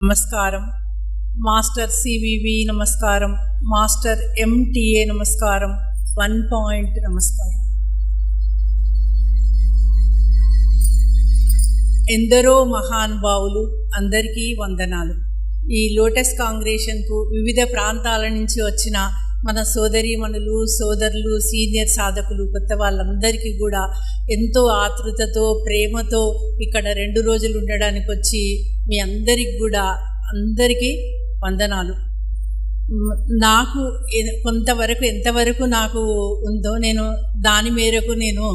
నమస్కారం. Master CVV నమస్కారం. Master ఎంటిఏ నమస్కారం. 1 పాయింట్ నమస్కారం. ఎందరో మహానుభావులు, అందరికీ వందనాలు. ఈ లోటస్ కాంగ్రెషన్కు వివిధ ప్రాంతాల నుంచి వచ్చిన మన సోదరీమణులు, సోదరులు, సీనియర్ సాధకులు, కొత్త వాళ్ళందరికీ కూడా ఎంతో ఆతృతతో, ప్రేమతో ఇక్కడ 2 రోజులు ఉండడానికి వచ్చి మీ అందరికి కూడా అందరికీ వందనాలు. నాకు కొంతవరకు ఎంతవరకు నాకు ఉందో నేను దాని మేరకు నేను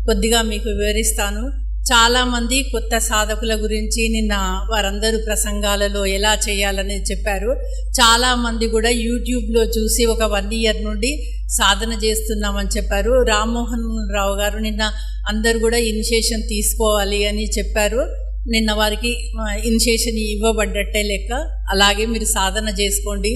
కొద్దిగా మీకు వివరిస్తాను. చాలామంది కొత్త సాధకుల గురించి నిన్న వారందరూ ప్రసంగాలలో ఎలా చేయాలని చెప్పారు. చాలామంది కూడా యూట్యూబ్లో చూసి ఒక 1 ఇయర్ నుండి సాధన చేస్తున్నామని చెప్పారు. రామ్మోహన్ రావు గారు నిన్న అందరు కూడా ఇనిషియేషన్ తీసుకోవాలి అని చెప్పారు. నిన్న వారికి ఇనిషియేషన్ ఇవ్వబడ్డట్టే లెక్క. అలాగే మీరు సాధన చేసుకోండి.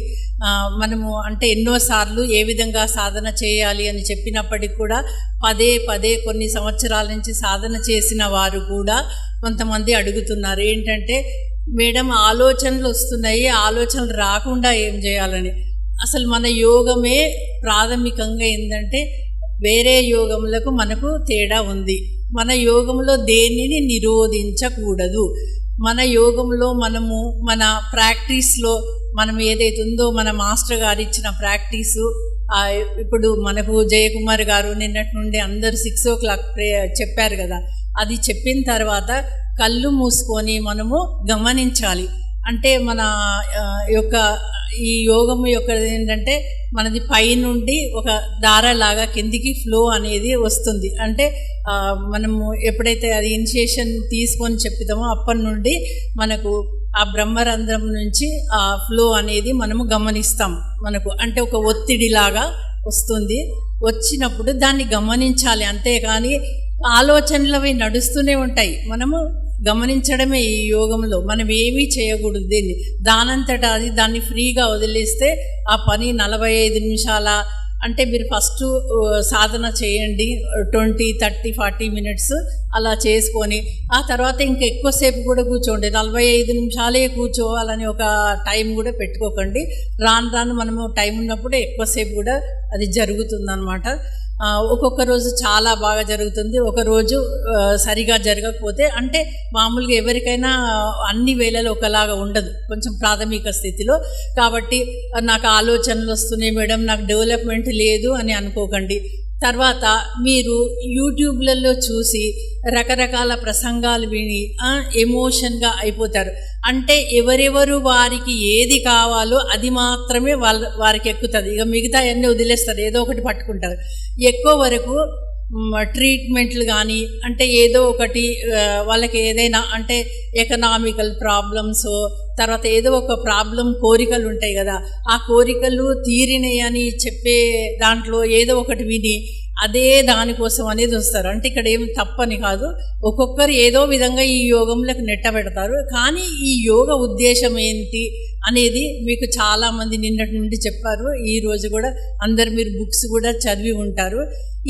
మనము అంటే ఎన్నోసార్లు ఏ విధంగా సాధన చేయాలి అని చెప్పినప్పటికీ కూడా పదే పదే కొన్ని సంవత్సరాల నుంచి సాధన చేసిన వారు కూడా కొంతమంది అడుగుతున్నారు, ఏంటంటే మేడం ఆలోచనలు వస్తున్నాయి, ఆలోచనలు రాకుండా ఏం చేయాలని. అసలు మన యోగమే ప్రాథమికంగా ఏంటంటే వేరే యోగములకు మనకు తేడా ఉంది. మన యోగంలో దేనిని నిరోధించకూడదు. మన యోగంలో మనము మన ప్రాక్టీస్లో మనం ఏదైతే ఉందో మన మాస్టర్ గారు ఇచ్చిన ప్రాక్టీసు, ఇప్పుడు మనకు జయకుమార్ గారు నిన్నటి నుండి అందరూ 6 o'clock చెప్పారు కదా, అది చెప్పిన తర్వాత కళ్ళు మూసుకొని మనము గమనించాలి. అంటే మన యొక్క ఈ యోగం యొక్క ఏంటంటే మనది పైనుండి ఒక దారలాగా కిందికి ఫ్లో అనేది వస్తుంది. అంటే మనము ఎప్పుడైతే అది ఇనిషియేషన్ తీసుకొని చెప్తామో అప్పటి నుండి మనకు ఆ బ్రహ్మరంధ్రం నుంచి ఆ ఫ్లో అనేది మనము గమనిస్తాం. మనకు అంటే ఒక ఒత్తిడిలాగా వస్తుంది. వచ్చినప్పుడు దాన్ని గమనించాలి. అంతేకాని ఆలోచనలు అవి నడుస్తూనే ఉంటాయి, మనము గమనించడమే ఈ యోగంలో. మనం ఏమీ చేయకూడదు. దానంతటా అది దాన్ని ఫ్రీగా వదిలేస్తే ఆ పని 45 నిమిషాల అంటే మీరు ఫస్ట్ సాధన చేయండి 20, 30, 40 minutes అలా చేసుకొని ఆ తర్వాత ఇంకా ఎక్కువసేపు కూడా కూర్చోండి. 45 నిమిషాలే కూర్చోవాలని ఒక టైం కూడా పెట్టుకోకండి. రాను రాను మనము టైం ఉన్నప్పుడు ఎక్కువసేపు కూడా అది జరుగుతుందన్నమాట. ఒక్కొక్క రోజు చాలా బాగా జరుగుతుంది, ఒక రోజు సరిగా జరగకపోతే అంటే మామూలుగా ఎవరికైనా అన్ని వేళలు ఒకలాగా ఉండదు, కొంచెం ప్రాథమిక స్థితిలో. కాబట్టి నాకు ఆలోచనలు వస్తున్నాయి మేడం, నాకు డెవలప్మెంట్ లేదు అని అనుకోకండి. తర్వాత మీరు యూట్యూబ్లలో చూసి రకరకాల ప్రసంగాలు విని ఎమోషన్గా అయిపోతారు. అంటే ఎవరెవరు వారికి ఏది కావాలో అది మాత్రమే వారికి ఎక్కుతుంది. ఇక మిగతా అన్నీ వదిలేస్తారు, ఏదో ఒకటి పట్టుకుంటారు. ఎక్కువ వరకు ట్రీట్మెంట్లు కానీ అంటే ఏదో ఒకటి వాళ్ళకి ఏదైనా అంటే ఎకనామికల్ ప్రాబ్లమ్స్, తర్వాత ఏదో ఒక ప్రాబ్లం, కోరికలు ఉంటాయి కదా, ఆ కోరికలు తీరినాయి అని చెప్పే దాంట్లో ఏదో ఒకటి విని అదే దానికోసం అనేది వస్తారు. అంటే ఇక్కడ ఏం తప్పని కాదు, ఒక్కొక్కరు ఏదో విధంగా ఈ యోగంలోకి నెట్టబెడతారు. కానీ ఈ యోగ ఉద్దేశం ఏంటి అనేది మీకు చాలామంది నిన్నటి నుండి చెప్పారు. ఈరోజు కూడా అందరు మీరు బుక్స్ కూడా చదివి ఉంటారు.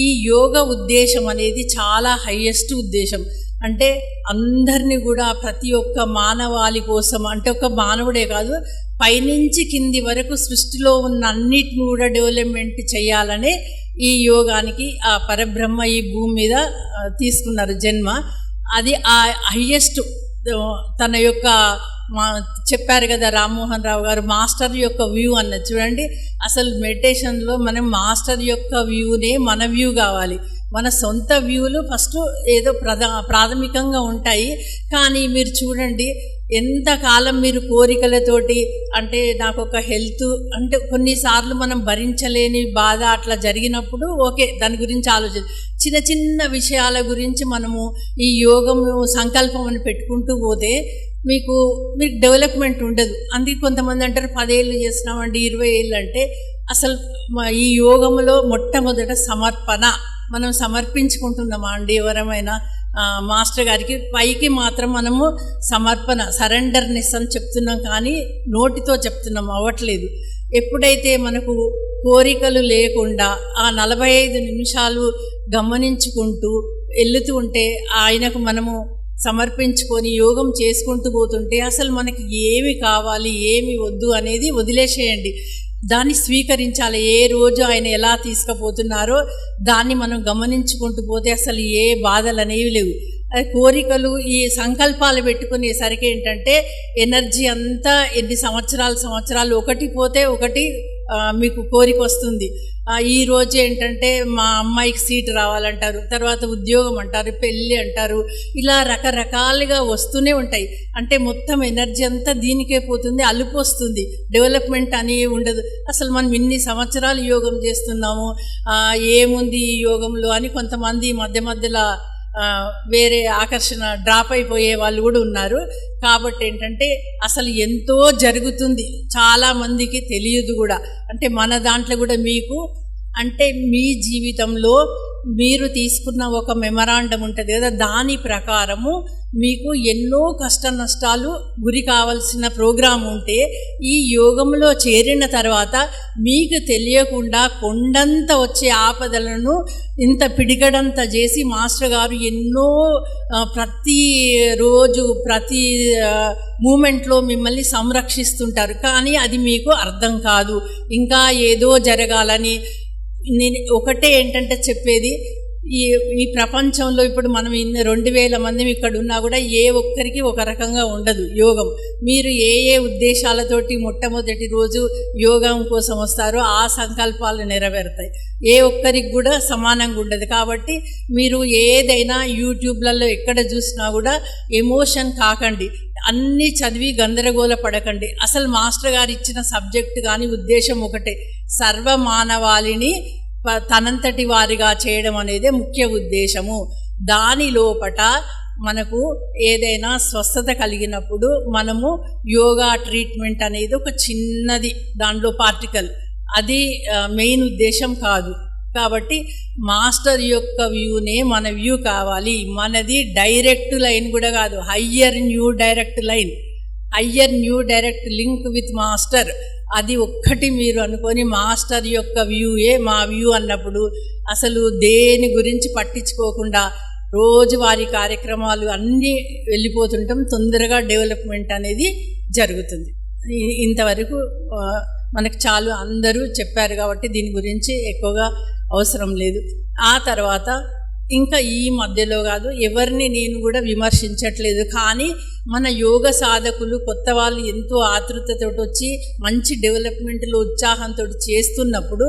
ఈ యోగ ఉద్దేశం అనేది చాలా హయ్యెస్ట్ ఉద్దేశం. అంటే అందరినీ కూడా ప్రతి ఒక్క మానవాళి కోసం, అంటే ఒక మానవుడే కాదు పైనుంచి కింది వరకు సృష్టిలో ఉన్న అన్నిటిని కూడా డెవలప్మెంట్ చేయాలనే ఈ యోగానికి ఆ పరబ్రహ్మ ఈ భూమి మీద తీసుకున్నారు జన్మ. అది ఆ హయ్యెస్ట్ తన యొక్క చెప్పారు కదా రామ్మోహన్ రావు గారు, మాస్టర్ యొక్క వ్యూ అన్నది. చూడండి, అసలు మెడిటేషన్లో మనం మాస్టర్ యొక్క వ్యూనే మన వ్యూ కావాలి. మన సొంత వ్యూలు ఫస్ట్ ఏదో ప్రాథమికంగా ఉంటాయి. కానీ మీరు చూడండి, ఎంతకాలం మీరు కోరికలతోటి అంటే నాకు ఒక హెల్త్ అంటే కొన్నిసార్లు మనం భరించలేని బాధ అట్లా జరిగినప్పుడు ఓకే, దాని గురించి చిన్న చిన్న విషయాల గురించి మనము ఈ యోగము సంకల్పం అని పెట్టుకుంటూ పోతే మీకు డెవలప్మెంట్ ఉండదు. అందుకే కొంతమంది అంటారు 10 ఏళ్ళు చేస్తున్నామండి, 20 ఏళ్ళు అంటే అసలు ఈ యోగంలో మొట్టమొదట సమర్పణ. మనం సమర్పించుకుంటున్నామా అండి ఎవరమైనా మాస్టర్ గారికి? పైకి మాత్రం మనము సమర్పణ, సరెండర్నెస్ అని చెప్తున్నాం, కానీ నోటితో చెప్తున్నాం, అవ్వట్లేదు. ఎప్పుడైతే మనకు కోరికలు లేకుండా ఆ 45 నిమిషాలు గమనించుకుంటూ వెళుతూ ఉంటే ఆయనకు మనము సమర్పించుకొని యోగం చేసుకుంటూ పోతుంటే అసలు మనకి ఏమి కావాలి ఏమి వద్దు అనేది వదిలేసేయండి. దాన్ని స్వీకరించాలి. ఏ రోజు ఆయన ఎలా తీసుకుపోతున్నారో దాన్ని మనం గమనించుకుంటూ పోతే అసలు ఏ బాధలు అనేవి లేవు. కోరికలు ఈ సంకల్పాలు పెట్టుకునేసరికి ఏంటంటే ఎనర్జీ అంతా ఎన్ని సంవత్సరాలు ఒకటి పోతే ఒకటి మీకు కోరిక వస్తుంది. ఈ రోజు ఏంటంటే మా అమ్మాయికి సీటు రావాలంటారు, తర్వాత ఉద్యోగం అంటారు, పెళ్ళి అంటారు, ఇలా రకరకాలుగా వస్తూనే ఉంటాయి. అంటే మొత్తం ఎనర్జీ అంతా దీనికే పోతుంది, అలుపు వస్తుంది, డెవలప్మెంట్ అని ఉండదు. అసలు మనం ఇన్ని సంవత్సరాలు యోగం చేస్తున్నాము, ఏముంది ఈ యోగంలో అని కొంతమంది మధ్యలో వేరే ఆకర్షణ డ్రాప్ అయిపోయే వాళ్ళు కూడా ఉన్నారు. కాబట్టి ఏంటంటే అసలు ఎంతో జరుగుతుంది, చాలామందికి తెలియదు కూడా. అంటే మన దాంట్లో కూడా మీకు అంటే మీ జీవితంలో మీరు తీసుకున్న ఒక మెమరాండం ఉంటుంది కదా, దాని ప్రకారము మీకు ఎన్నో కష్ట నష్టాలు గురి కావాల్సిన ప్రోగ్రాం ఉంటే ఈ యోగంలో చేరిన తర్వాత మీకు తెలియకుండా కొండంత వచ్చే ఆపదలను ఇంత పిడిగడంత చేసి మాస్టర్ గారు ఎన్నో ప్రతి రోజు ప్రతి మూమెంట్లో మిమ్మల్ని సంరక్షిస్తుంటారు. కానీ అది మీకు అర్థం కాదు. ఇంకా ఏదో జరగాలని నేను ఒకటే ఏంటంటే చెప్పేది, ఈ ప్రపంచంలో ఇప్పుడు మనం 2000 మంది ఇక్కడ ఉన్నా కూడా ఏ ఒక్కరికి ఒక రకంగా ఉండదు యోగం. మీరు ఏ ఉద్దేశాలతోటి మొట్టమొదటి రోజు యోగం కోసం వస్తారో ఆ సంకల్పాలు నెరవేరుతాయి. ఏ ఒక్కరికి కూడా సమానంగా ఉండదు. కాబట్టి మీరు ఏదైనా యూట్యూబ్లలో ఎక్కడ చూసినా కూడా ఎమోషన్ కాకండి, అన్నీ చదివి గందరగోళ పడకండి. అసలు మాస్టర్ గారు ఇచ్చిన సబ్జెక్టు కానీ ఉద్దేశం ఒకటే, సర్వమానవాళిని తనంతటి వారిగా చేయడం అనేదే ముఖ్య ఉద్దేశము. దాని లోపట మనకు ఏదైనా స్వస్థత కలిగినప్పుడు మనము యోగా ట్రీట్మెంట్ అనేది ఒక చిన్నది దాంట్లో పార్టికల్, అది మెయిన్ ఉద్దేశం కాదు. కాబట్టి మాస్టర్ యొక్క వ్యూనే మన వ్యూ కావాలి. మనది డైరెక్ట్ లైన్ కూడా కాదు, higher new direct line, higher new direct link with master. అది ఒక్కటి మీరు అనుకొని మాస్టర్ యొక్క వ్యూయే మా వ్యూ అన్నప్పుడు అసలు దేని గురించి పట్టించుకోకుండా రోజువారీ కార్యక్రమాలు అన్నీ వెళ్ళిపోతుంటాం, తొందరగా డెవలప్మెంట్ అనేది జరుగుతుంది. ఇంతవరకు మనకు చాలు, అందరూ చెప్పారు కాబట్టి దీని గురించి ఎక్కువగా అవసరం లేదు. ఆ తర్వాత ఇంకా ఈ మధ్యలో కాదు, ఎవరిని నేను కూడా విమర్శించట్లేదు, కానీ మన యోగ సాధకులు కొత్త వాళ్ళు ఎంతో ఆతృతతో వచ్చి మంచి డెవలప్మెంట్లో ఉత్సాహంతో చేస్తున్నప్పుడు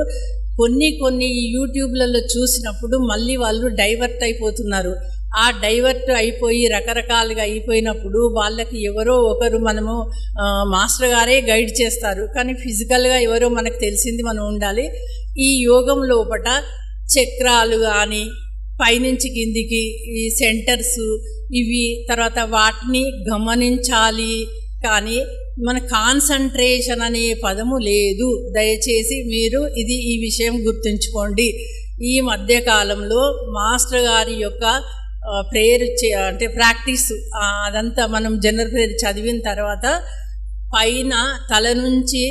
కొన్ని యూట్యూబ్లలో చూసినప్పుడు మళ్ళీ వాళ్ళు డైవర్ట్ అయిపోతున్నారు. ఆ డైవర్ట్ అయిపోయి రకరకాలుగా అయిపోయినప్పుడు వాళ్ళకి ఎవరో ఒకరు మనము మాస్టర్ గారే గైడ్ చేస్తారు, కానీ ఫిజికల్గా ఎవరో మనకు తెలిసింది మనం ఉండాలి. ఈ యోగం లోపట చక్రాలు కానీ పైనుంచి కిందికి ఈ సెంటర్స్ ఇవి, తర్వాత వాటిని గమనించాలి, కానీ మన కాన్సంట్రేషన్ అనే పదము లేదు. దయచేసి మీరు ఈ విషయం గుర్తుంచుకోండి. ఈ మధ్యకాలంలో మాస్టర్ గారి యొక్క ప్రేయర్ అంటే ప్రాక్టీస్ అదంతా మనం జనరల్ ప్రేయర్ చదివిన తర్వాత పైన తల నుంచి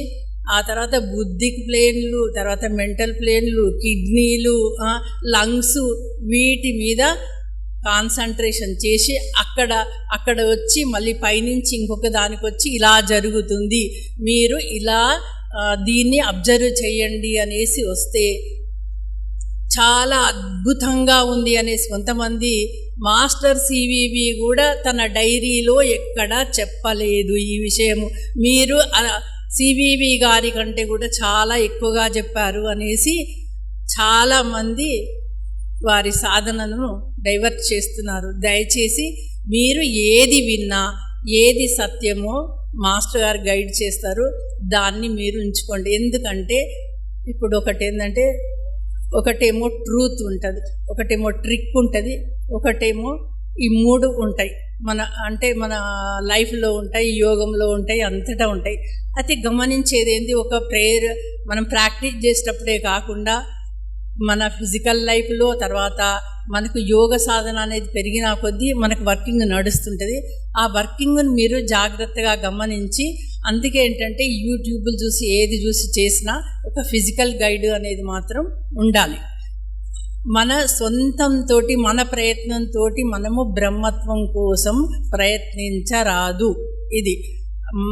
ఆ తర్వాత బుద్ధికి ప్లేన్లు, తర్వాత మెంటల్ ప్లేన్లు, కిడ్నీలు, లంగ్స్, వీటి మీద కాన్సంట్రేషన్ చేసి అక్కడ వచ్చి మళ్ళీ పైనుంచి ఇంకొక దానికి వచ్చి ఇలా జరుగుతుంది, మీరు ఇలా దీన్ని అబ్జర్వ్ చేయండి అనేసి వస్తే చాలా అద్భుతంగా ఉంది అనేసి కొంతమంది మాస్టర్ సివివి కూడా తన డైరీలో ఎక్కడా చెప్పలేదు ఈ విషయము. మీరు సివివి గారి కంటే కూడా చాలా ఎక్కువగా చెప్పారు అనేసి చాలామంది వారి సాధనను డైవర్ట్ చేస్తున్నారు. దయచేసి మీరు ఏది విన్నా ఏది సత్యమో మాస్టర్ గారు గైడ్ చేస్తారు, దాన్ని మీరు ఉంచుకోండి. ఎందుకంటే ఇప్పుడు ఒకటేమో ట్రూత్ ఉంటుంది, ఒకటేమో ట్రిక్ ఉంటుంది, ఒకటేమో ఈ మూడు ఉంటాయి. మన లైఫ్లో ఉంటాయి, యోగంలో ఉంటాయి, అంతటా ఉంటాయి. అయితే గమనించేది ఏంది, ఒక ప్రేయర్ మనం ప్రాక్టీస్ చేసేటప్పుడే కాకుండా మన ఫిజికల్ లైఫ్లో తర్వాత మనకు యోగ సాధన అనేది పెరిగిన కొద్దీ మనకు వర్కింగ్ నడుస్తుంటుంది. ఆ వర్కింగ్ను మీరు జాగ్రత్తగా గమనించి, అందుకే ఏంటంటే యూట్యూబ్లు చూసి ఏది చూసి చేసినా ఒక ఫిజికల్ గైడ్ అనేది మాత్రం ఉండాలి. మన సొంతంతో మన ప్రయత్నంతో మనము బ్రహ్మత్వం కోసం ప్రయత్నించరాదు. ఇది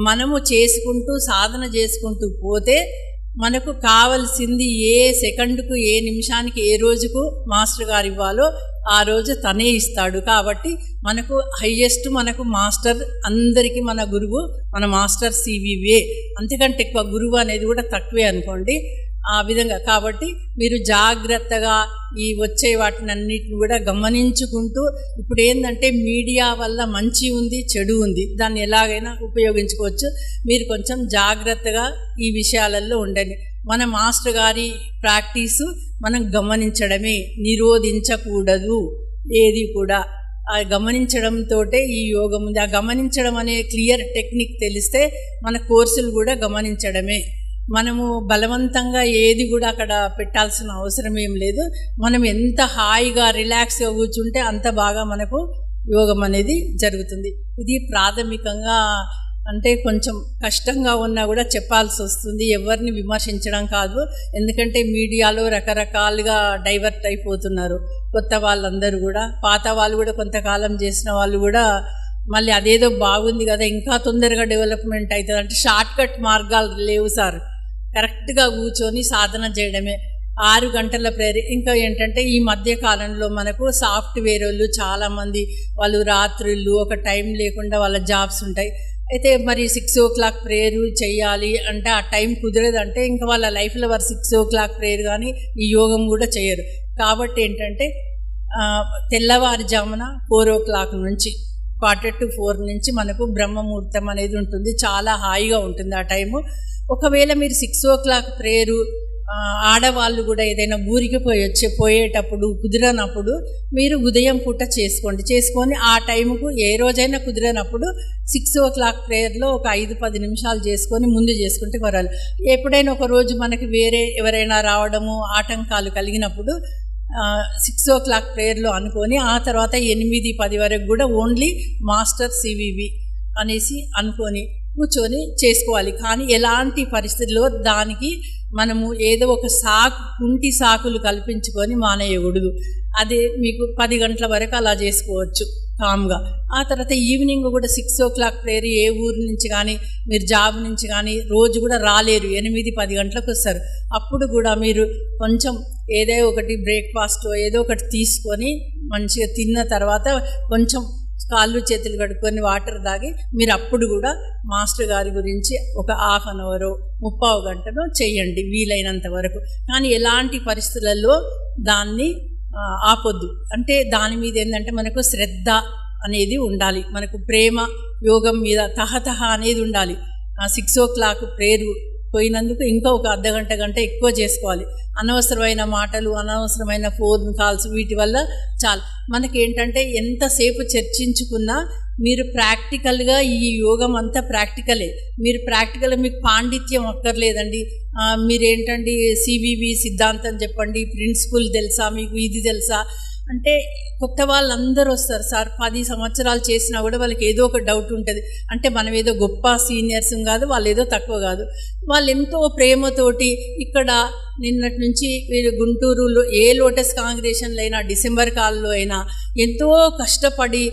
మనము చేసుకుంటూ సాధన చేసుకుంటూ పోతే మనకు కావలసింది ఏ సెకండ్కు ఏ నిమిషానికి ఏ రోజుకు మాస్టర్ గారు ఇవ్వాలో ఆ రోజు తనే ఇస్తాడు. కాబట్టి మనకు హయ్యెస్ట్ మనకు మాస్టర్ అందరికీ మన గురువు మన మాస్టర్ సివివే. అంతకంటే ఎక్కువ గురువు అనేది కూడా తక్కువే అనుకోండి. ఆ విధంగా కాబట్టి మీరు జాగ్రత్తగా ఈ వచ్చే వాటిని అన్నిటిని కూడా గమనించుకుంటూ, ఇప్పుడు ఏంటంటే మీడియా వల్ల మంచి ఉంది చెడు ఉంది, దాన్ని ఎలాగైనా ఉపయోగించుకోవచ్చు. మీరు కొంచెం జాగ్రత్తగా ఈ విషయాలలో ఉండండి. మన మాస్టర్ గారి ప్రాక్టీసు మనం గమనించడమే, నిరోధించకూడదు ఏది కూడా. ఆ గమనించడంతో ఈ యోగం ఉంది. ఆ గమనించడం అనే క్లియర్ టెక్నిక్ తెలిస్తే మన కోర్సులు కూడా గమనించడమే. మనము బలవంతంగా ఏది కూడా అక్కడ పెట్టాల్సిన అవసరం ఏం లేదు. మనం ఎంత హాయిగా రిలాక్స్గా కూర్చుంటే అంత బాగా మనకు యోగం అనేది జరుగుతుంది. ఇది ప్రాథమికంగా అంటే కొంచెం కష్టంగా ఉన్నా కూడా చెప్పాల్సి వస్తుంది. ఎవరిని విమర్శించడం కాదు, ఎందుకంటే మీడియాలో రకరకాలుగా డైవర్ట్ అయిపోతున్నారు. కొత్త వాళ్ళందరూ కూడా, పాత వాళ్ళు కూడా కొంతకాలం చేసిన వాళ్ళు కూడా మళ్ళీ అదేదో బాగుంది కదా ఇంకా తొందరగా డెవలప్మెంట్ అవుతుంది అంటే షార్ట్ కట్ మార్గాలు లేవు సార్. కరెక్ట్గా కూర్చొని సాధన చేయడమే. 6 గంటల ప్రేయర్. ఇంకా ఏంటంటే ఈ మధ్య కాలంలో మనకు సాఫ్ట్వేర్ వాళ్ళు చాలామంది వాళ్ళు రాత్రులు ఒక టైం లేకుండా వాళ్ళ జాబ్స్ ఉంటాయి. అయితే మరి 6 o'clock ప్రేయర్ చేయాలి అంటే ఆ టైం కుదరదంటే ఇంకా వాళ్ళ లైఫ్లో వారు 6 o'clock ప్రేయర్ కానీ ఈ యోగం కూడా చేయరు. కాబట్టి ఏంటంటే తెల్లవారుజామున 4 o'clock నుంచి 3:45 నుంచి మనకు బ్రహ్మముహూర్తం అనేది ఉంటుంది. చాలా హాయిగా ఉంటుంది ఆ టైము. ఒకవేళ మీరు 6 o'clock ప్రేయరు ఆడవాళ్ళు కూడా ఏదైనా ఊరికి పోయేటప్పుడు కుదిరనప్పుడు మీరు ఉదయం పూట చేసుకొని ఆ టైంకు ఏ రోజైనా కుదిరనప్పుడు 6 o'clock ప్రేయర్లో ఒక 5-10 నిమిషాలు చేసుకొని ముందు చేసుకుంటే వరాలి. ఎప్పుడైనా ఒక రోజు మనకి వేరే ఎవరైనా రావడము ఆటంకాలు కలిగినప్పుడు 6 o'clock ప్రేయర్లో అనుకొని ఆ తర్వాత 8-10 వరకు కూడా ఓన్లీ మాస్టర్ సివివి అనేసి అనుకొని కూర్చొని చేసుకోవాలి. కానీ ఎలాంటి పరిస్థితుల్లో దానికి మనము ఏదో ఒక కుంటి సాకులు కల్పించుకొని మానేయకూడదు. అదే మీకు 10 గంటల వరకు అలా చేసుకోవచ్చు కామ్గా. ఆ తర్వాత ఈవినింగ్ కూడా 6 o'clock ప్రేయర్ ఏ ఊరు నుంచి కానీ మీరు జాబ్ నుంచి కానీ రోజు కూడా రాలేరు, 8-10 గంటలకు వస్తారు. అప్పుడు కూడా మీరు కొంచెం ఏదో ఒకటి బ్రేక్ఫాస్ట్ ఏదో ఒకటి తీసుకొని మంచిగా తిన్న తర్వాత కొంచెం కాళ్ళు చేతులు కడుక్కొని వాటర్ తాగి మీరు అప్పుడు కూడా మాస్టర్ గారి గురించి ఒక 1/2 hour 30 గంటను చేయండి వీలైనంత వరకు. కానీ ఎలాంటి పరిస్థితులలో దాన్ని ఆపొద్దు. అంటే దాని మీద ఏంటంటే మనకు శ్రద్ధ అనేది ఉండాలి, మనకు ప్రేమ యోగం మీద తహతహ అనేది ఉండాలి. 6 o'clock ప్రేయర్ పోయినందుకు ఇంకా ఒక గంట ఎక్కువ చేసుకోవాలి. అనవసరమైన మాటలు అనవసరమైన ఫోన్ కాల్స్ వీటి వల్ల చాలా మనకేంటంటే ఎంతసేపు చర్చించుకున్నా మీరు ప్రాక్టికల్గా ఈ యోగం అంతా ప్రాక్టికలే. మీరు ప్రాక్టికల్గా మీకు పాండిత్యం అక్కర్లేదండి. మీరేంటండి సివివి సిద్ధాంతం చెప్పండి, ప్రిన్సిపల్ తెలుసా మీకు, ఇది తెలుసా అంటే కొత్త వాళ్ళందరూ వస్తారు సార్. 10 సంవత్సరాలు చేసినా కూడా వాళ్ళకి ఏదో ఒక డౌట్ ఉంటుంది. అంటే మనం ఏదో గొప్ప సీనియర్స్ కాదు, వాళ్ళు ఏదో తక్కువ కాదు. వాళ్ళు ఎంతో ప్రేమతోటి ఇక్కడ నిన్నటి నుంచి వీళ్ళు గుంటూరులో ఏ లోటస్ కాంగ్రెషన్లో అయినా డిసెంబర్ కాల్లో అయినా ఎంతో కష్టపడి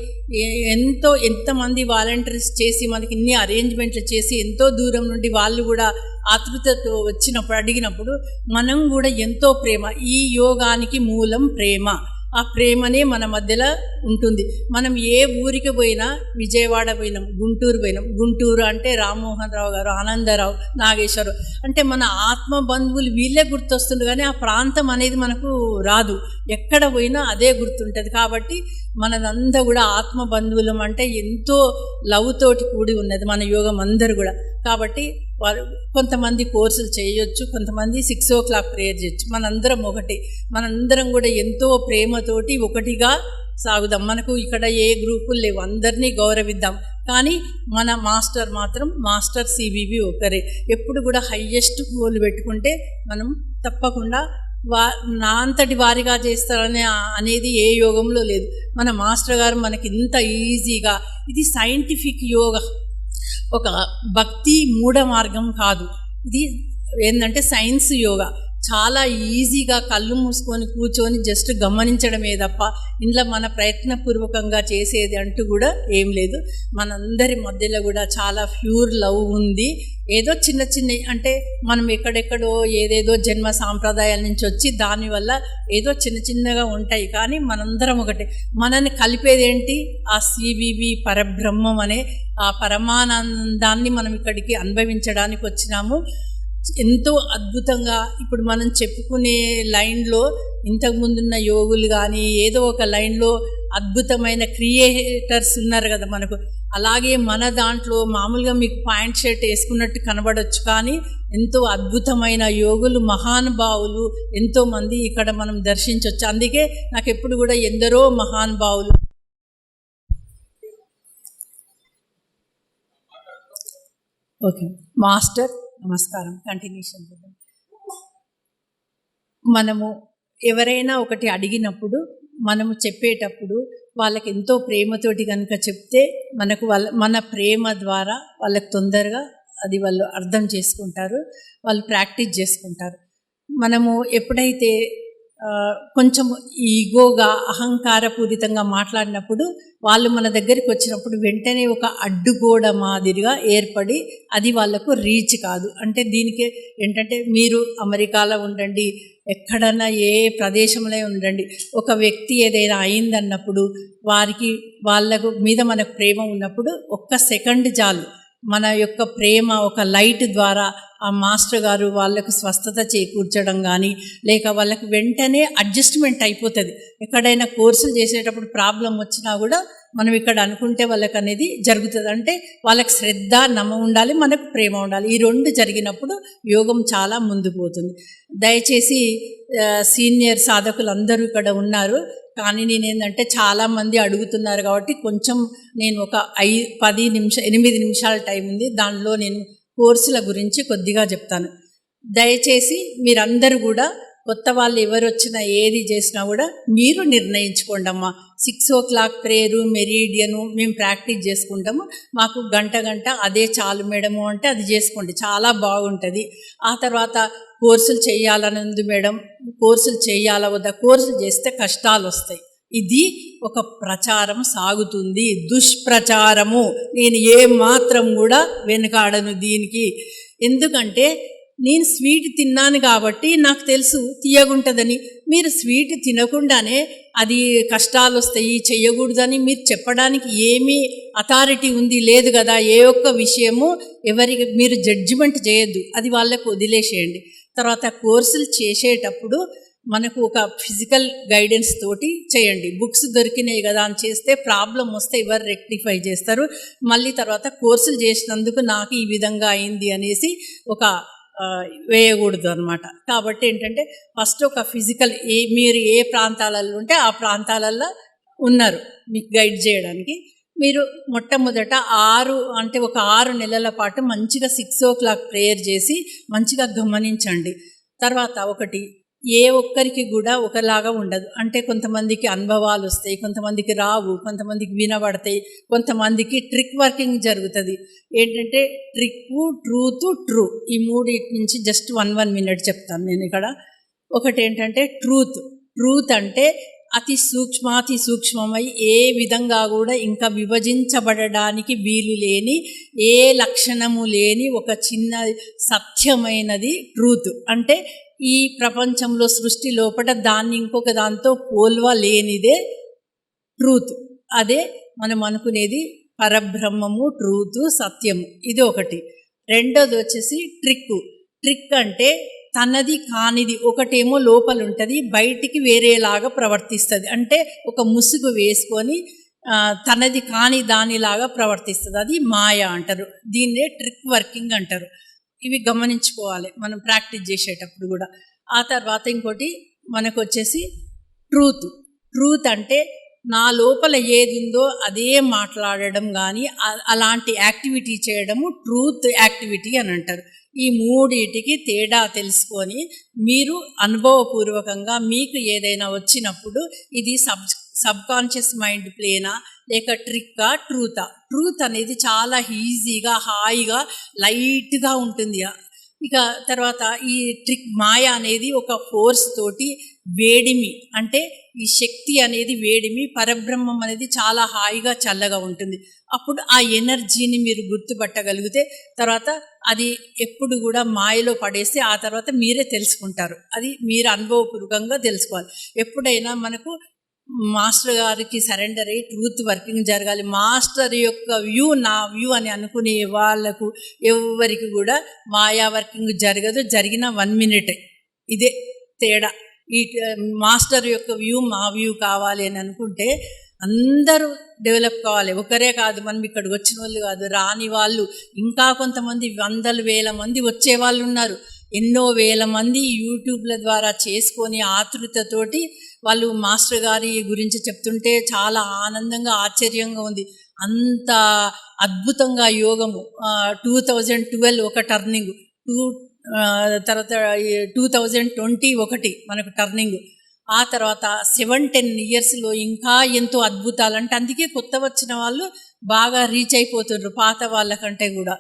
ఎంతమంది వాలంటీర్స్ చేసి మనకి ఇన్ని అరేంజ్మెంట్లు చేసి ఎంతో దూరం నుండి వాళ్ళు కూడా ఆతృతతో వచ్చినప్పుడు అడిగినప్పుడు మనం కూడా ఎంతో ప్రేమ. ఈ యోగానికి మూలం ప్రేమ. ఆ ప్రేమనే మన మధ్యలో ఉంటుంది. మనం ఏ ఊరికి పోయినా, విజయవాడ పోయినాం, గుంటూరు పోయినాం, గుంటూరు అంటే రామ్మోహన్ రావు గారు, ఆనందరావు, నాగేశ్వరరావు అంటే మన ఆత్మ బంధువులు వీళ్ళే గుర్తొస్తుంది. కానీ ఆ ప్రాంతం అనేది మనకు రాదు. ఎక్కడ పోయినా అదే గుర్తుంటుంది. కాబట్టి మనదంతా కూడా ఆత్మ బంధువులం అంటే ఎంతో లవ్ తోటి కూడి ఉన్నది మన యోగం అందరూ కూడా. కాబట్టి వారు కొంతమంది కోర్సులు చేయొచ్చు, కొంతమంది 6 o'clock ప్రేయర్ చేయొచ్చు. మనందరం ఒకటి, మనందరం కూడా ఎంతో ప్రేమతోటి ఒకటిగా సాగుదాం. మనకు ఇక్కడ ఏ గ్రూపులు లేవు, అందరినీ గౌరవిద్దాం. కానీ మన మాస్టర్ మాత్రం మాస్టర్ సివివి ఒకరే. ఎప్పుడు కూడా హయ్యెస్ట్ గోల్ పెట్టుకుంటే మనం తప్పకుండా నా అంతటి వారిగా చేస్తారనే అనేది ఏ యోగంలో లేదు. మన మాస్టర్ గారు మనకి ఇంత ఈజీగా, ఇది సైంటిఫిక్ యోగా, ఒక భక్తి మూఢ మార్గం కాదు. ఇది ఏంటంటే సైన్స్ యోగా. చాలా ఈజీగా కళ్ళు మూసుకొని కూర్చొని జస్ట్ గమనించడమే తప్ప ఇంట్లో మన ప్రయత్నపూర్వకంగా చేసేది అంటూ కూడా ఏం లేదు. మనందరి మధ్యలో కూడా చాలా ప్యూర్ లవ్ ఉంది. ఏదో చిన్న చిన్న అంటే మనం ఎక్కడెక్కడో ఏదేదో జన్మ సాంప్రదాయాల నుంచి వచ్చి దానివల్ల ఏదో చిన్న చిన్నగా ఉంటాయి, కానీ మనందరం ఒకటే. మనల్ని కలిపేది ఏంటి? ఆ సివివి పరబ్రహ్మం అనే ఆ పరమానందాన్ని మనం ఇక్కడికి అనుభవించడానికి వచ్చినాము. ఎంతో అద్భుతంగా ఇప్పుడు మనం చెప్పుకునే లైన్లో ఇంతకుముందున్న యోగులు కానీ ఏదో ఒక లైన్లో అద్భుతమైన క్రియేటర్స్ ఉన్నారు కదా మనకు. అలాగే మన దాంట్లో మామూలుగా మీకు పాయింట్ షర్ట్ వేసుకున్నట్టు కనబడవచ్చు, కానీ ఎంతో అద్భుతమైన యోగులు మహానుభావులు ఎంతోమంది ఇక్కడ మనం దర్శించవచ్చు. అందుకే నాకు ఎప్పుడు కూడా ఎందరో మహానుభావులు. ఓకే మాస్టర్, నమస్కారం. కంటిన్యూషన్ చేద్దాం. మనము ఎవరైనా ఒకటి అడిగినప్పుడు మనము చెప్పేటప్పుడు వాళ్ళకి ఎంతో ప్రేమతోటి కనుక చెప్తే మనకు మన ప్రేమ ద్వారా వాళ్ళకి తొందరగా అది వాళ్ళు అర్థం చేసుకుంటారు, వాళ్ళు ప్రాక్టీస్ చేసుకుంటారు. మనము ఎప్పుడైతే కొంచెం ఈగోగా అహంకారపూరితంగా మాట్లాడినప్పుడు వాళ్ళు మన దగ్గరికి వచ్చినప్పుడు వెంటనే ఒక అడ్డుగోడ మాదిరిగా ఏర్పడి అది వాళ్ళకు రీచ్ కాదు. అంటే దీనికి ఏంటంటే మీరు అమెరికాలో ఉండండి, ఎక్కడన్నా ఏ ప్రదేశంలో ఉండండి, ఒక వ్యక్తి ఏదైనా అయిందన్నప్పుడు వాళ్ళకు మీద మనకు ప్రేమ ఉన్నప్పుడు ఒక్క సెకండ్ చాలు. మన యొక్క ప్రేమ ఒక లైట్ ద్వారా ఆ మాస్టర్ గారు వాళ్ళకు స్వస్థత చేకూర్చడం కానీ, లేక వాళ్ళకి వెంటనే అడ్జస్ట్మెంట్ అయిపోతుంది. ఎక్కడైనా కోర్సులు చేసేటప్పుడు ప్రాబ్లం వచ్చినా కూడా మనం ఇక్కడ అనుకుంటే వాళ్ళకి అనేది జరుగుతుంది. అంటే వాళ్ళకి శ్రద్ధ నమ్మ ఉండాలి, మనకు ప్రేమ ఉండాలి. ఈ రెండు జరిగినప్పుడు యోగం చాలా ముందుకు పోతుంది. దయచేసి సీనియర్ సాధకులు అందరూ ఇక్కడ ఉన్నారు, కానీ నేనేంటంటే చాలామంది అడుగుతున్నారు కాబట్టి కొంచెం నేను ఒక 8 నిమిషాల టైం ఉంది, దానిలో నేను కోర్సుల గురించి కొద్దిగా చెప్తాను. దయచేసి మీరందరూ కూడా కొత్త వాళ్ళు ఎవరు వచ్చినా ఏది చేసినా కూడా మీరు నిర్ణయించుకోండి అమ్మా. 6 o'clock ప్రేయరు మెరీడియను మేము ప్రాక్టీస్ చేసుకుంటాము, మాకు గంట అదే చాలు మేడము అంటే అది చేసుకోండి, చాలా బాగుంటుంది. ఆ తర్వాత కోర్సులు చేయాలని ఉంది మేడం, కోర్సులు చేయాలా వద్దా? కోర్సులు చేస్తే కష్టాలు వస్తాయి. ఇది ఒక ప్రచారం సాగుతుంది, దుష్ప్రచారము. నేను ఏమాత్రం కూడా వెనుకాడను దీనికి. ఎందుకంటే నేను స్వీట్ తిన్నాను కాబట్టి నాకు తెలుసు తీయగుంటుందని. మీరు స్వీట్ తినకుండానే అది కష్టాలు వస్తాయి చెయ్యకూడదని మీరు చెప్పడానికి ఏమీ అథారిటీ ఉంది? లేదు కదా. ఏ ఒక్క విషయము ఎవరికి మీరు జడ్జిమెంట్ చేయొద్దు, అది వాళ్ళకు వదిలేసేయండి. తర్వాత కోర్సులు చేసేటప్పుడు మనకు ఒక ఫిజికల్ గైడెన్స్ తోటి చేయండి. బుక్స్ దొరికినాయి కదా అని చేస్తే ప్రాబ్లం వస్తే ఎవరు రెక్టిఫై చేస్తారు? మళ్ళీ తర్వాత కోర్సులు చేసినందుకు నాకు ఈ విధంగా అయింది అనేసి ఒక వేయకూడదు అనమాట. కాబట్టి ఏంటంటే ఫస్ట్ ఒక ఫిజికల్ మీరు ఏ ప్రాంతాలలో ఉంటే ఆ ప్రాంతాలలో ఉన్నారు మీకు గైడ్ చేయడానికి. మీరు మొట్టమొదట 6 నెలల పాటు మంచిగా 6 o'clock ప్రేయర్ చేసి మంచిగా గమనించండి. తర్వాత ఒకటి, ఏ ఒక్కరికి కూడా ఒకలాగా ఉండదు. అంటే కొంతమందికి అనుభవాలు వస్తాయి, కొంతమందికి రావు, కొంతమందికి వినబడతాయి, కొంతమందికి ట్రిక్ వర్కింగ్ జరుగుతుంది. ఏంటంటే ట్రిక్కు, ట్రూ, ఈ మూడింటి నుంచి జస్ట్ 1 minute చెప్తాను నేను ఇక్కడ. ఒకటి ఏంటంటే ట్రూత్ అంటే అతి సూక్ష్మమై ఏ విధంగా కూడా ఇంకా విభజించబడడానికి వీలు లేని, ఏ లక్షణము లేని ఒక చిన్న సత్యమైనది ట్రూత్. అంటే ఈ ప్రపంచంలో సృష్టి లోపల దాన్ని ఇంకొక దాంతో పోల్వలేనిదే ట్రూత్. అదే మనం అనుకునేది పరబ్రహ్మము, ట్రూత్, సత్యము. ఇది ఒకటి. రెండోది వచ్చేసి ట్రిక్ అంటే తనది కానిది ఒకటేమో లోపల ఉంటుంది, బయటికి వేరేలాగా ప్రవర్తిస్తుంది. అంటే ఒక ముసుగు వేసుకొని తనది కాని దానిలాగా ప్రవర్తిస్తుంది, అది మాయ అంటారు. దీన్నే ట్రిక్ వర్కింగ్ అంటారు. ఇవి గమనించుకోవాలి మనం ప్రాక్టీస్ చేసేటప్పుడు కూడా. ఆ తర్వాత ఇంకోటి మనకు వచ్చేసి ట్రూత్ అంటే నా లోపల ఏది ఉందో అదే మాట్లాడడం కానీ అలాంటి యాక్టివిటీ చేయడము ట్రూత్ యాక్టివిటీ అని అంటారు. ఈ మూడింటికి తేడా తెలుసుకొని మీరు అనుభవపూర్వకంగా మీకు ఏదైనా వచ్చినప్పుడు ఇది సబ్కాన్షియస్ మైండ్ ప్లేనా లేక ట్రిక్కా, ట్రూత్ అనేది చాలా ఈజీగా హాయిగా లైట్గా ఉంటుంది. ఇక తర్వాత ఈ ట్రిక్ మాయ అనేది ఒక ఫోర్స్ తోటి వేడిమి, అంటే ఈ శక్తి అనేది వేడిమి, పరబ్రహ్మం అనేది చాలా హాయిగా చల్లగా ఉంటుంది. అప్పుడు ఆ ఎనర్జీని మీరు గుర్తుపట్టగలిగితే తర్వాత అది ఎప్పుడు కూడా మాయలో పడేస్తే ఆ తర్వాత మీరే తెలుసుకుంటారు. అది మీరు అనుభవపూర్వకంగా తెలుసుకోవాలి. ఎప్పుడైనా మనకు మాస్టర్ గారికి సరెండర్ అయ్యి ట్రూత్ వర్కింగ్ జరగాలి. మాస్టర్ యొక్క వ్యూ నా వ్యూ అని అనుకునే వాళ్ళకు ఎవరికి కూడా మాయా వర్కింగ్ జరగదు. జరిగిన 1 మినిట్. ఇదే తేడా. ఈ మాస్టర్ యొక్క వ్యూ మా వ్యూ కావాలి అని అనుకుంటే అందరూ డెవలప్ కావాలి. ఒకరే కాదు, మనం ఇక్కడికి వచ్చిన వాళ్ళు కాదు, రాని వాళ్ళు ఇంకా కొంతమంది వందల వేల మంది వచ్చే వాళ్ళు ఉన్నారు. ఎన్నో వేల మంది యూట్యూబ్ల ద్వారా చేసుకొని ఆతృతతోటి వాళ్ళు మాస్టర్ గారి గురించి చెప్తుంటే చాలా ఆనందంగా ఆశ్చర్యంగా ఉంది. అంత అద్భుతంగా యోగము. 2012 ఒక టర్నింగ్, తర్వాత 2020 ఒకటి మనకు టర్నింగ్. ఆ తర్వాత 7-10 ఇయర్స్లో ఇంకా ఎంతో అద్భుతాలు. అంటే అందుకే కొత్త వచ్చిన వాళ్ళు బాగా రీచ్ అయిపోతున్నారు పాత వాళ్ళకంటే కూడా.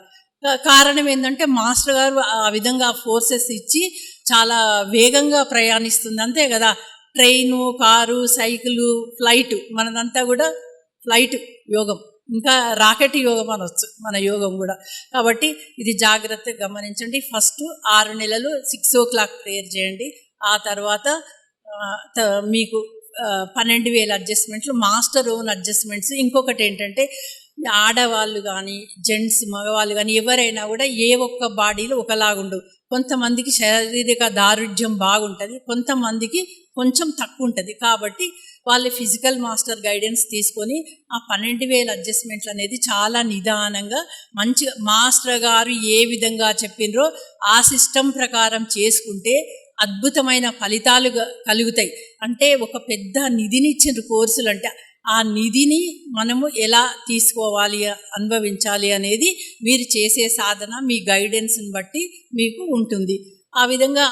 కారణం ఏంటంటే మాస్టర్ గారు ఆ విధంగా ఫోర్సెస్ ఇచ్చి చాలా వేగంగా ప్రయాణిస్తుంది, అంతే కదా. ట్రైను, కారు, సైకిలు, ఫ్లైట్, మనదంతా కూడా ఫ్లైట్ యోగం, ఇంకా రాకెట్ యోగం అనొచ్చు మన యోగం కూడా. కాబట్టి ఇది జాగ్రత్తగా గమనించండి. ఫస్ట్ 6 నెలలు 6 o'clock ప్రేయర్ చేయండి. ఆ తర్వాత మీకు 12,000 అడ్జస్ట్మెంట్లు, మాస్టర్ ఓన్ అడ్జస్ట్మెంట్స్. ఇంకొకటి ఏంటంటే ఆడవాళ్ళు కానీ జెంట్స్ మగవాళ్ళు కానీ ఎవరైనా కూడా ఏ ఒక్క బాడీలో ఒకలాగుండవు. కొంతమందికి శారీరక దారుఢ్యం బాగుంటుంది, కొంతమందికి కొంచెం తక్కువ ఉంటుంది. కాబట్టి వాళ్ళు ఫిజికల్ మాస్టర్ గైడెన్స్ తీసుకొని ఆ 12,000 అడ్జస్ట్మెంట్లు అనేది చాలా నిదానంగా మంచిగా మాస్టర్ గారు ఏ విధంగా చెప్పినరో ఆ సిస్టమ్ ప్రకారం చేసుకుంటే అద్భుతమైన ఫలితాలు కలుగుతాయి. అంటే ఒక పెద్ద నిధిని ఇచ్చిన కోర్సులు, అంటే ఆ నిధిని మనము ఎలా తీసుకోవాలి, అనుభవించాలి అనేది మీరు చేసే సాధన, మీ గైడెన్స్ని బట్టి మీకు ఉంటుంది. ఆ విధంగా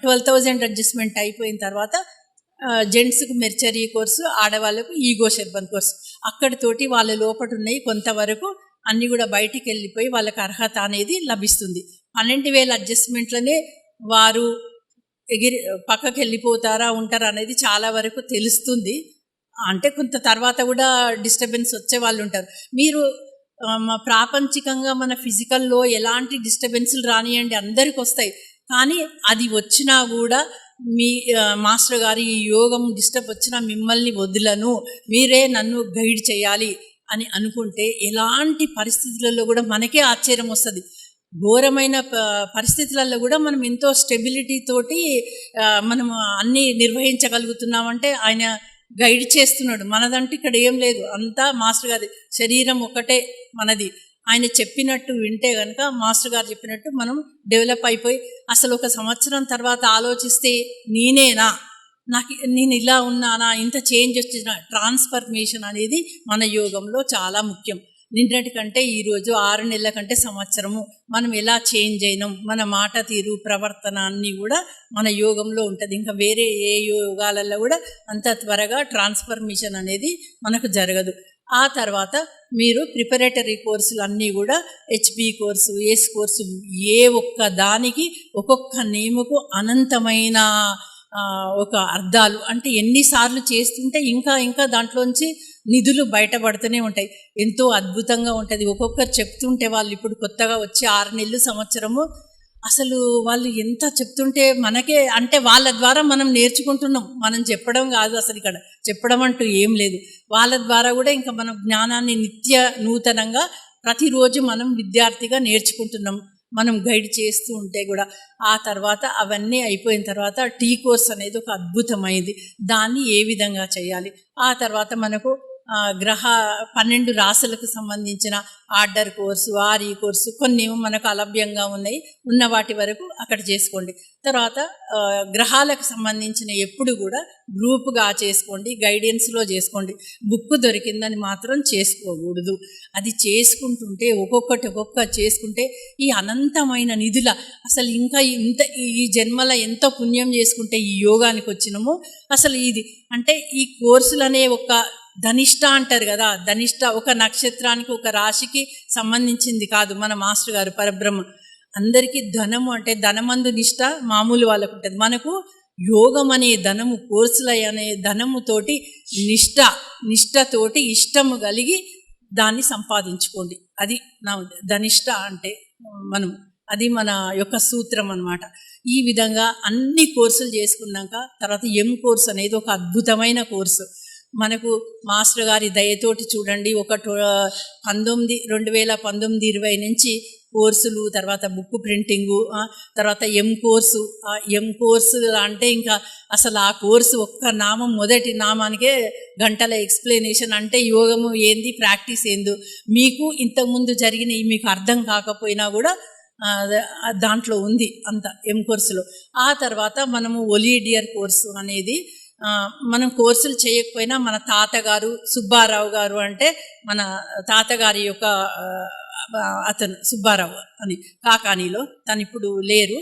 12,000 అడ్జస్ట్మెంట్ అయిపోయిన తర్వాత జెంట్స్కి మెర్చరీ కోర్సు, ఆడవాళ్ళకు ఈగో శర్బన్ కోర్సు. అక్కడితోటి వాళ్ళ లోపట ఉన్నాయి కొంతవరకు అన్నీ కూడా బయటికి వెళ్ళిపోయి వాళ్ళకి అర్హత అనేది లభిస్తుంది. 12,000 అడ్జస్ట్మెంట్లనే వారు పక్కకి వెళ్ళిపోతారా ఉంటారా అనేది చాలా వరకు తెలుస్తుంది. అంటే కొంత తర్వాత కూడా డిస్టర్బెన్స్ వచ్చే వాళ్ళు ఉంటారు. మీరు ప్రాపంచికంగా మన ఫిజికల్లో ఎలాంటి డిస్టర్బెన్స్లు రానియండి, అందరికి వస్తాయి. కానీ అది వచ్చినా కూడా మీ మాస్టర్ గారి ఈ యోగం డిస్టర్బ్ వచ్చినా మిమ్మల్ని వదలను, మీరే నన్ను గైడ్ చేయాలి అని అనుకుంటే ఎలాంటి పరిస్థితులలో కూడా మనకే ఆశ్చర్యం వస్తుంది. ఘోరమైన పరిస్థితులలో కూడా మనం ఎంతో స్టెబిలిటీ తోటి మనం అన్నీ నిర్వహించగలుగుతున్నామంటే ఆయన గైడ్ చేస్తున్నాడు. మనదంటే ఇక్కడ ఏం లేదు, అంతా మాస్టర్ గారి శరీరం ఒకటే మనది. ఆయన చెప్పినట్టు వింటే కనుక, మాస్టర్ గారు చెప్పినట్టు మనం డెవలప్ అయిపోయి అసలు ఒక సంవత్సరం తర్వాత ఆలోచిస్తే నేనేనా, నేను ఇలా ఉన్నానా, ఇంత చేంజ్ వచ్చిన ట్రాన్స్ఫర్మేషన్ అనేది మన యోగంలో చాలా ముఖ్యం. నిన్నటి కంటే ఈరోజు 6 నెలల కంటే సంవత్సరము మనం ఎలా చేంజ్ అయినాం, మన మాట తీరు, ప్రవర్తన అన్నీ కూడా మన యోగంలో ఉంటుంది. ఇంకా వేరే ఏ యోగాలలో కూడా అంత త్వరగా ట్రాన్స్ఫర్మేషన్ అనేది మనకు జరగదు. ఆ తర్వాత మీరు ప్రిపరేటరీ కోర్సులు అన్నీ కూడా హెచ్బి కోర్సు, ఎస్ కోర్సు, ఏ ఒక్క దానికి ఒక్కొక్క నేముకు అనంతమైన ఒక అర్థాలు. అంటే ఎన్నిసార్లు చేస్తుంటే ఇంకా ఇంకా దాంట్లోంచి నిధులు బయటపడుతూనే ఉంటాయి. ఎంతో అద్భుతంగా ఉంటుంది. ఒక్కొక్కరు చెప్తుంటే వాళ్ళు ఇప్పుడు కొత్తగా వచ్చి 6 నెలలు సంవత్సరము అసలు వాళ్ళు ఎంత చెప్తుంటే మనకే, అంటే వాళ్ళ ద్వారా మనం నేర్చుకుంటున్నాం. మనం చెప్పడం కాదు, అసలు ఇక్కడ చెప్పడం అంటూ ఏం లేదు. వాళ్ళ ద్వారా కూడా ఇంకా మనం జ్ఞానాన్ని నిత్య నూతనంగా ప్రతిరోజు మనం విద్యార్థిగా నేర్చుకుంటున్నాం, మనం గైడ్ చేస్తూ ఉంటే కూడా. ఆ తర్వాత అవన్నీ అయిపోయిన తర్వాత టీ కోర్స్ అనేది ఒక అద్భుతమైంది. దాన్ని ఏ విధంగా చేయాలి, ఆ తర్వాత మనకు 12 రాశులకు సంబంధించిన ఆర్డర్ కోర్సు, ఆర్ఈ కోర్సు, కొన్ని మనకు అలభ్యంగా ఉన్నాయి, ఉన్న వాటి వరకు అక్కడ చేసుకోండి. తర్వాత గ్రహాలకు సంబంధించిన ఎప్పుడు కూడా గ్రూప్గా చేసుకోండి, గైడెన్స్లో చేసుకోండి. బుక్ దొరికిందని మాత్రం చేసుకోకూడదు. అది చేసుకుంటుంటే ఒక్కొక్కటి చేసుకుంటే ఈ అనంతమైన నిధుల, అసలు ఇంకా ఇంత ఈ జన్మల ఎంతో పుణ్యం చేసుకుంటే ఈ యోగానికి వచ్చినాము. అసలు ఇది అంటే ఈ కోర్సులనే ఒక ధనిష్ట అంటారు కదా, ధనిష్ట ఒక నక్షత్రానికి ఒక రాశికి సంబంధించింది కాదు మన మాస్టర్ గారు పరబ్రహ్మ. అందరికీ ధనము అంటే ధనమందు నిష్ట మామూలు వాళ్ళకు ఉంటుంది. మనకు యోగం అనే ధనము, కోర్సులు అనే ధనముతోటి నిష్టతోటి ఇష్టము కలిగి దాన్ని సంపాదించుకోండి. అది నా ధనిష్ట అంటే అది మన యొక్క సూత్రం అన్నమాట. ఈ విధంగా అన్ని కోర్సులు చేసుకున్నాక తర్వాత కోర్స్ అనేది ఒక అద్భుతమైన కోర్సు. మనకు మాస్టర్ గారి దయతోటి చూడండి, 2019-20 నుంచి కోర్సులు, తర్వాత బుక్ ప్రింటింగు, తర్వాత కోర్సు అంటే ఇంకా అసలు ఆ కోర్సు ఒక్క నామం, మొదటి నామానికే గంటల ఎక్స్ప్లెనేషన్. అంటే యోగము ఏంది, ప్రాక్టీస్ ఏందో మీకు ఇంతకుముందు జరిగిన మీకు అర్థం కాకపోయినా కూడా దాంట్లో ఉంది అంత కోర్సులో. ఆ తర్వాత మనము ఒలీడియర్ కోర్సు అనేది మనం కోర్సులు చేయకపోయినా మన తాతగారు సుబ్బారావు గారు, అంటే మన తాతగారి యొక్క అతను సుబ్బారావు అని కాకానీలో, తను ఇప్పుడు లేరు,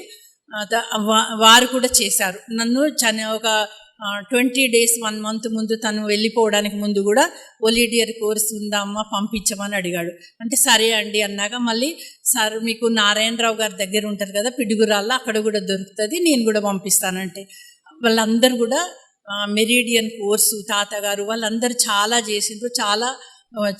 వారు కూడా చేశారు. నన్ను ఒక 20 days 1 month ముందు తను వెళ్ళిపోవడానికి ముందు కూడా ఒలీడియర్ కోర్సు ఉందా అమ్మ పంపించమని అడిగాడు. అంటే సరే అండి అన్నాక మళ్ళీ సార్ మీకు నారాయణరావు గారి దగ్గర ఉంటారు కదా పిడుగురాల్లో, అక్కడ కూడా దొరుకుతుంది, నేను కూడా పంపిస్తానంటే వాళ్ళందరూ కూడా మెరిడియన్ కోర్సు తాతగారు వాళ్ళందరూ చాలా చేసిండ్రు, చాలా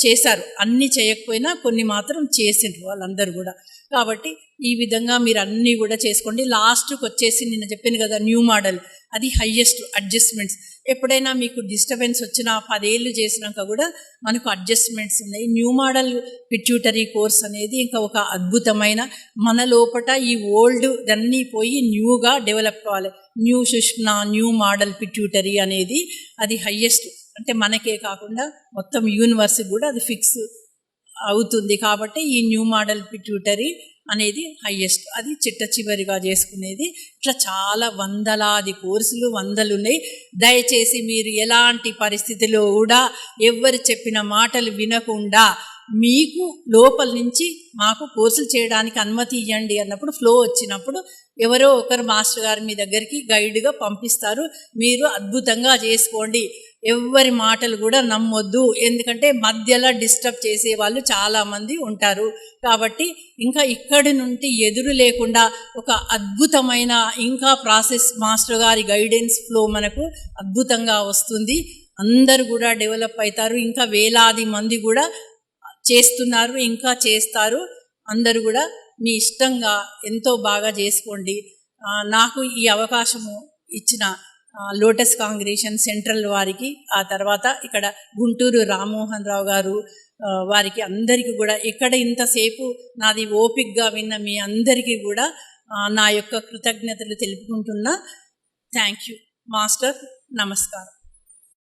చేశారు. అన్నీ చేయకపోయినా కొన్ని మాత్రం చేసిండ్రు వాళ్ళందరూ కూడా. కాబట్టి ఈ విధంగా మీరు అన్నీ కూడా చేసుకోండి. లాస్ట్కి వచ్చేసి నిన్న చెప్పాను కదా న్యూ మోడల్, అది హయ్యెస్ట్ అడ్జస్ట్మెంట్స్. ఎప్పుడైనా మీకు డిస్టర్బెన్స్ వచ్చినా 10 ఏళ్ళు చేసినాక కూడా మనకు అడ్జస్ట్మెంట్స్ ఉన్నాయి. న్యూ మోడల్ పిట్యూటరీ కోర్స్ అనేది ఇంకా ఒక అద్భుతమైన, మన లోపల ఈ ఓల్డ్ అన్నీ పోయి న్యూగా డెవలప్ కావాలి. New Sushma, new model pituitary అనేది అది హయ్యెస్ట్. అంటే మనకే కాకుండా మొత్తం యూనివర్స్కి కూడా అది ఫిక్స్ అవుతుంది. కాబట్టి ఈ న్యూ మోడల్ పిట్యూటరీ అనేది హయ్యెస్ట్, అది చివరిగా చేసుకునేది. ఇట్లా చాలా వందలాది కోర్సులు ఉన్నాయి. దయచేసి మీరు ఎలాంటి పరిస్థితిలో కూడా ఎవరు చెప్పిన మాటలు వినకుండా మీకు లోపల నుంచి మాకు కోర్సులు చేయడానికి అనుమతి ఇవ్వండి అన్నప్పుడు, ఫ్లో వచ్చినప్పుడు ఎవరో ఒకరు మాస్టర్ గారు మీ దగ్గరికి గైడ్గా పంపిస్తారు. మీరు అద్భుతంగా చేసుకోండి. ఎవరి మాటలు కూడా నమ్మొద్దు, ఎందుకంటే మధ్యలో డిస్టర్బ్ చేసే వాళ్ళు చాలామంది ఉంటారు. కాబట్టి ఇంకా ఇక్కడి నుండి ఎదురు లేకుండా ఒక అద్భుతమైన ఇంకా ప్రాసెస్ మాస్టర్ గారి గైడెన్స్ ఫ్లో మనకు అద్భుతంగా వస్తుంది. అందరూ కూడా డెవలప్ అవుతారు. ఇంకా వేలాది మంది కూడా చేస్తున్నారు, ఇంకా చేస్తారు. అందరూ కూడా మీ ఇష్టంగా ఎంతో బాగా చేసుకోండి. నాకు ఈ అవకాశము ఇచ్చిన లోటస్ కాంగ్రిగేషన్ సెంట్రల్ వారికి, ఆ తర్వాత ఇక్కడ గుంటూరు రామ్మోహన్ రావు గారు వారికి అందరికీ కూడా, ఇక్కడ ఇంతసేపు నాది ఓపిక్గా విన్న మీ అందరికీ కూడా నా యొక్క కృతజ్ఞతలు తెలుపుకుంటున్నా. Thank you master. నమస్కారం.